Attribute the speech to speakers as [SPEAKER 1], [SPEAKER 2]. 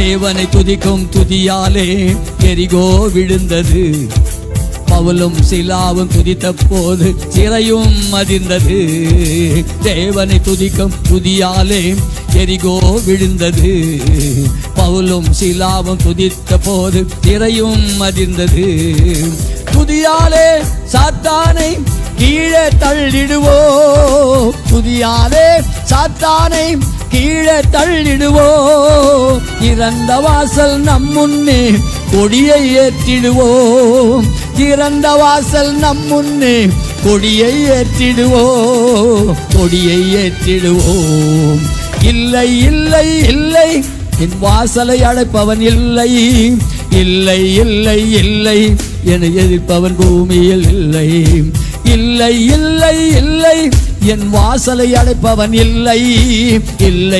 [SPEAKER 1] தேவனை துதிக்கும் துதியாலே எரிகோ விழுந்தது. பவுலும் சிலாவும் துதித்த போது சிறையும் அதிர்ந்தது. தேவனை துதிக்கும் துதியாலே எரிகோ விழுந்தது. பவுலும் சிலாவும் துதித்த போது சிறையும் அதிர்ந்தது. துதியாலே சாத்தானை கீழே தள்ளிடுவோ, துதியாலே சாத்தானை கீழே தள்ளிடுவோ. இறந்த வாசல் நம் முன்னே கொடியை ஏற்றிடுவோம். இறந்த வாசல் நம் முன்னே கொடியை ஏற்றிடுவோம். கொடியை ஏற்றிடுவோம். இல்லை இல்லை இல்லை, என் வாசலை அடைப்பவன் இல்லை. இல்லை இல்லை இல்லை, என்னை எதிர்ப்பவன் பூமியில் இல்லை. இல்லை இல்லை இல்லை, என் வாசலை அடைப்பவன் இல்லை. இல்லை